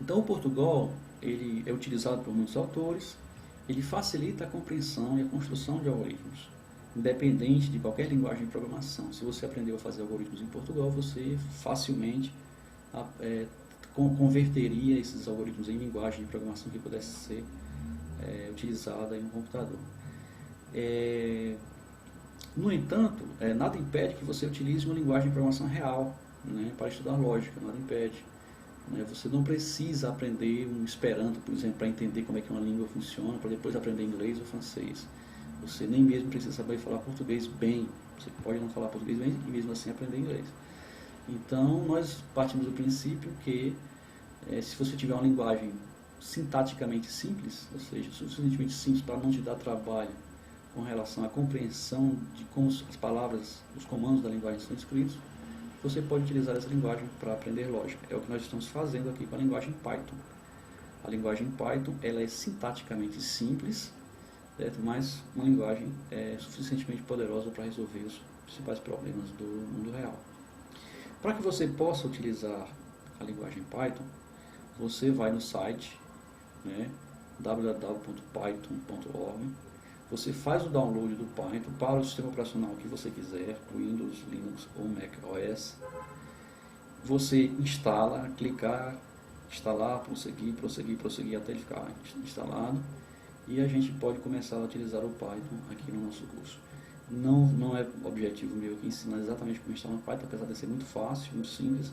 Então o Portugal, ele é utilizado por muitos autores, ele facilita a compreensão e a construção de algoritmos, independente de qualquer linguagem de programação. Se você aprendeu a fazer algoritmos em Portugal, você facilmente converteria esses algoritmos em linguagem de programação que pudesse ser utilizada em um computador. No entanto, nada impede que você utilize uma linguagem de programação real, né, para estudar lógica, nada impede. Você não precisa aprender um Esperanto, por exemplo, para entender como é que uma língua funciona, para depois aprender inglês ou francês. Você nem mesmo precisa saber falar português bem. Você pode não falar português bem e mesmo assim aprender inglês. Então, nós partimos do princípio que se você tiver uma linguagem sintaticamente simples, ou seja, suficientemente simples para não te dar trabalho com relação à compreensão de como as palavras, os comandos da linguagem são escritos, você pode utilizar essa linguagem para aprender lógica. É o que nós estamos fazendo aqui com a linguagem Python. A linguagem Python ela é sintaticamente simples, certo? Mas uma linguagem suficientemente poderosa para resolver os principais problemas do mundo real. Para que você possa utilizar a linguagem Python, você vai no site, né, www.python.org. Você faz o download do Python para o sistema operacional que você quiser, Windows, Linux ou Mac OS. Você instala, clicar, instalar, prosseguir até ele ficar instalado. E a gente pode começar a utilizar o Python aqui no nosso curso. Não é objetivo meu aqui ensinar exatamente como instalar o Python, apesar de ser muito fácil, muito simples.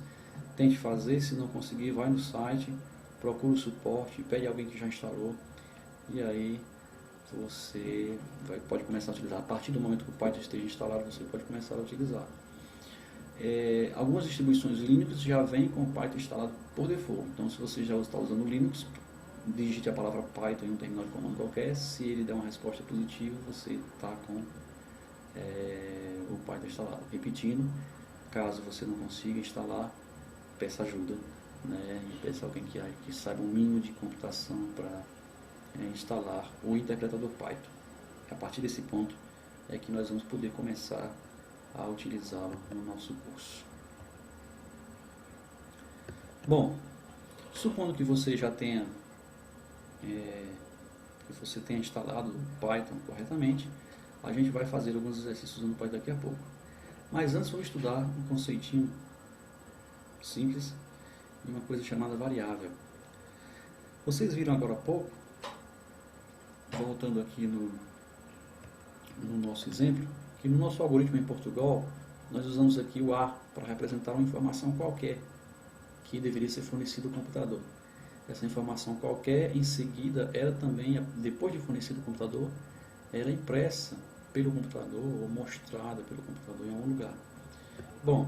Tente fazer, se não conseguir, vai no site, procura o suporte, pede alguém que já instalou. E aí você pode começar a utilizar. A partir do momento que o Python esteja instalado, você pode começar a utilizar. Algumas distribuições Linux já vêm com o Python instalado por default. Então, se você já está usando o Linux, digite a palavra Python em um terminal de comando qualquer. Se ele der uma resposta positiva, você está com o Python instalado. Repetindo, caso você não consiga instalar, peça ajuda, né? E peça alguém que saiba um mínimo de computação para instalar o interpretador Python. A partir desse ponto é que nós vamos poder começar a utilizá-lo no nosso curso. Bom, supondo que você já tenha instalado o Python corretamente, a gente vai fazer alguns exercícios no Python daqui a pouco. Mas antes vamos estudar um conceitinho simples de uma coisa chamada variável. Vocês viram agora há pouco, voltando aqui no nosso exemplo, que no nosso algoritmo em Portugal, nós usamos aqui o A para representar uma informação qualquer que deveria ser fornecida ao computador. Essa informação qualquer, em seguida, ela também, depois de fornecida ao computador, ela é impressa pelo computador ou mostrada pelo computador em algum lugar. Bom,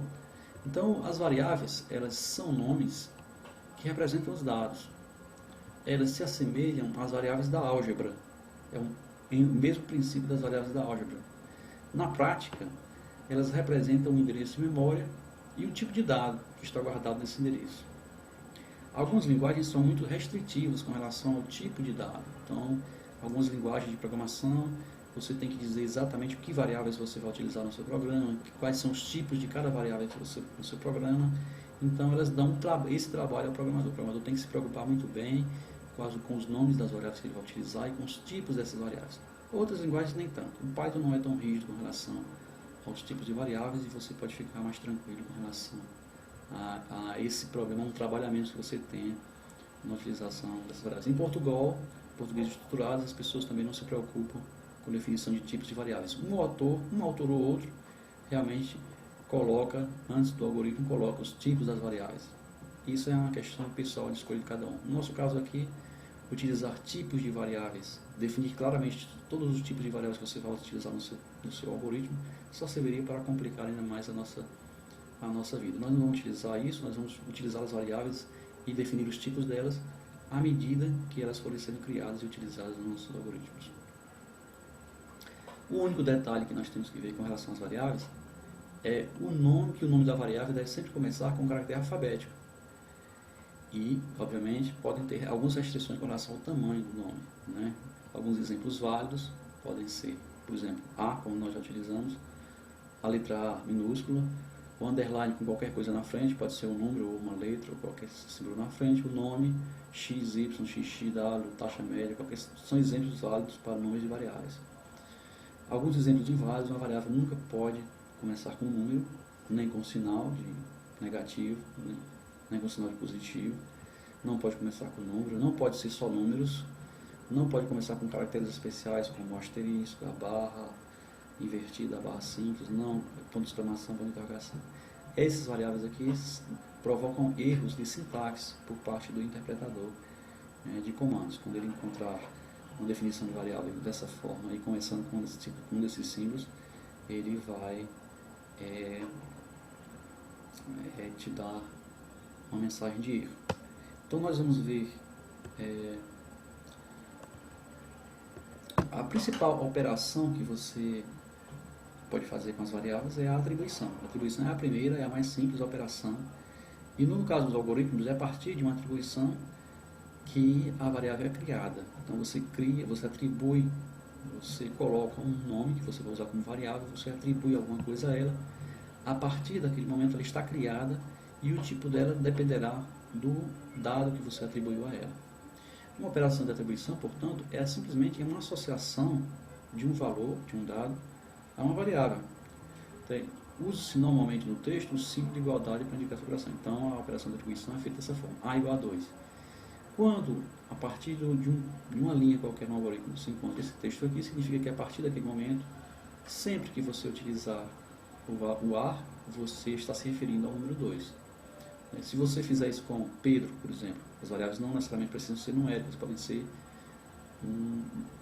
então as variáveis, elas são nomes que representam os dados. Elas se assemelham às variáveis da álgebra. É o mesmo princípio das variáveis da álgebra. Na prática, elas representam um endereço de memória e um tipo de dado que está guardado nesse endereço. Algumas linguagens são muito restritivas com relação ao tipo de dado. Então, algumas linguagens de programação, você tem que dizer exatamente que variáveis você vai utilizar no seu programa, quais são os tipos de cada variável que você no seu programa. Então, elas dão esse trabalho ao programador. O programador tem que se preocupar muito bem com os nomes das variáveis que ele vai utilizar e com os tipos dessas variáveis. Outras linguagens nem tanto. O Python não é tão rígido com relação aos tipos de variáveis e você pode ficar mais tranquilo com relação a esse problema, um trabalho a menos que você tenha na utilização dessas variáveis. Em Portugal, português estruturado, as pessoas também não se preocupam com definição de tipos de variáveis. Um autor ou outro realmente coloca, antes do algoritmo, coloca os tipos das variáveis. Isso é uma questão pessoal de escolha de cada um. No nosso caso aqui, utilizar tipos de variáveis, definir claramente todos os tipos de variáveis que você vai utilizar no seu algoritmo, só serviria para complicar ainda mais a nossa vida. Nós não vamos utilizar isso, nós vamos utilizar as variáveis e definir os tipos delas à medida que elas forem sendo criadas e utilizadas nos nossos algoritmos. O único detalhe que nós temos que ver com relação às variáveis é o nome da variável deve sempre começar com um caractere alfabético. E, obviamente, podem ter algumas restrições com relação ao tamanho do nome, né? Alguns exemplos válidos podem ser, por exemplo, A, como nós já utilizamos, a letra A minúscula, o underline com qualquer coisa na frente, pode ser um número ou uma letra ou qualquer símbolo na frente, o nome, x, y, xx, w, taxa média, são exemplos válidos para números e variáveis. Alguns exemplos inválidos: uma variável nunca pode começar com um número, nem com sinal de negativo, nem com sinal de positivo, não pode começar com número, não pode ser só números, não pode começar com caracteres especiais como o asterisco, a barra invertida, a barra simples, não, ponto de exclamação, ponto de interrogação. Essas variáveis aqui provocam erros de sintaxe por parte do interpretador de comandos. Quando ele encontrar uma definição de variável dessa forma e começando com um desses símbolos, ele vai te dar uma mensagem de erro. Então nós vamos ver a principal operação que você pode fazer com as variáveis é a atribuição. A atribuição é a primeira, é a mais simples operação. E no caso dos algoritmos, é a partir de uma atribuição que a variável é criada. Então você cria, você atribui, você coloca um nome que você vai usar como variável, você atribui alguma coisa a ela. A partir daquele momento ela está criada e o tipo dela dependerá do dado que você atribuiu a ela. Uma operação de atribuição, portanto, é simplesmente uma associação de um valor, de um dado, a uma variável. Usa-se normalmente no texto o símbolo de igualdade para indicar essa operação. Então, a operação de atribuição é feita dessa forma: A igual a 2. Quando, a partir de uma linha qualquer no algoritmo, se encontra esse texto aqui, significa que a partir daquele momento, sempre que você utilizar o AR, você está se referindo ao número 2. Se você fizer isso com Pedro, por exemplo, as variáveis não necessariamente precisam ser numéricas, podem ser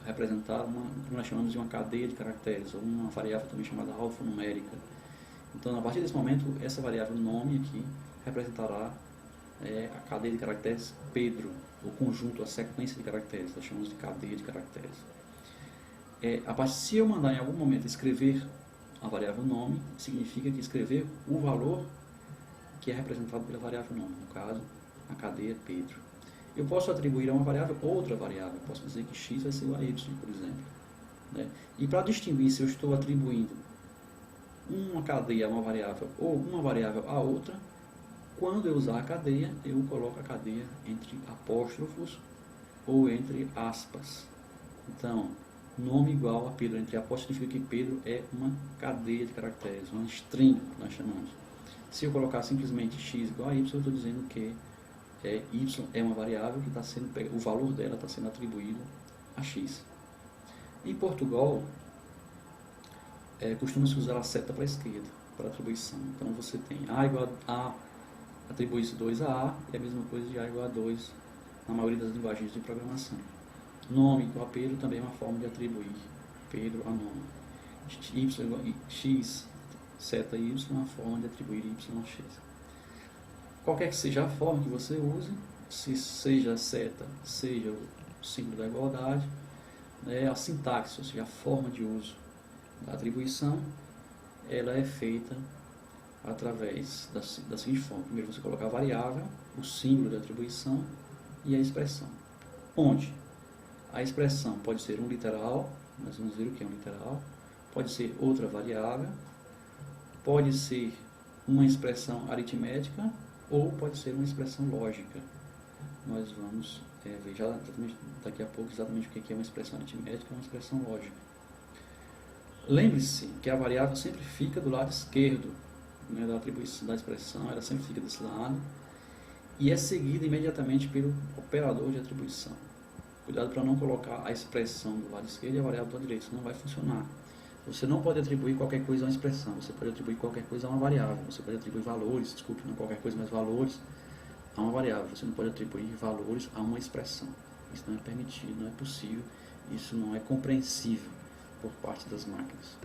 representar o que nós chamamos de uma cadeia de caracteres, ou uma variável também chamada alfanumérica. Então, a partir desse momento, essa variável nome aqui representará a cadeia de caracteres Pedro, o conjunto, a sequência de caracteres, nós chamamos de cadeia de caracteres. Se eu mandar em algum momento escrever a variável nome, significa que escrever o valor que é representado pela variável nome, no caso, a cadeia Pedro. Eu posso atribuir a uma variável outra variável, posso dizer que x vai ser igual a y, por exemplo. E para distinguir se eu estou atribuindo uma cadeia a uma variável ou uma variável a outra, quando eu usar a cadeia, eu coloco a cadeia entre apóstrofos ou entre aspas. Então, nome igual a Pedro entre apóstrofos significa que Pedro é uma cadeia de caracteres, uma string, nós chamamos. Se eu colocar simplesmente x igual a y, eu estou dizendo que y é uma variável que está sendo, o valor dela está sendo atribuído a x. Em Portugal, costuma-se usar a seta para a esquerda, para atribuição. Então você tem A igual a atribui-se 2 a A, e a mesma coisa de A igual a 2 na maioria das linguagens de programação. Nome igual a Pedro também é uma forma de atribuir Pedro a nome. Y igual a x, seta y é uma forma de atribuir y a x. Qualquer que seja a forma que você use, se seja a seta, seja o símbolo da igualdade, a sintaxe, ou seja, a forma de uso da atribuição, ela é feita através da seguinte forma: primeiro você coloca a variável, o símbolo da atribuição e a expressão. Onde a expressão pode ser um literal, nós vamos ver o que é um literal, pode ser outra variável, pode ser uma expressão aritmética ou pode ser uma expressão lógica. Nós vamos ver já daqui a pouco exatamente o que é uma expressão aritmética e uma expressão lógica. Lembre-se que a variável sempre fica do lado esquerdo da atribuição da expressão, ela sempre fica desse lado e é seguida imediatamente pelo operador de atribuição. Cuidado para não colocar a expressão do lado esquerdo e a variável do lado direito, senão não vai funcionar. Você não pode atribuir qualquer coisa a uma expressão, você pode atribuir qualquer coisa a uma variável, você pode atribuir valores, desculpe, não qualquer coisa, mas valores a uma variável, você não pode atribuir valores a uma expressão. Isso não é permitido, não é possível, isso não é compreensível por parte das máquinas.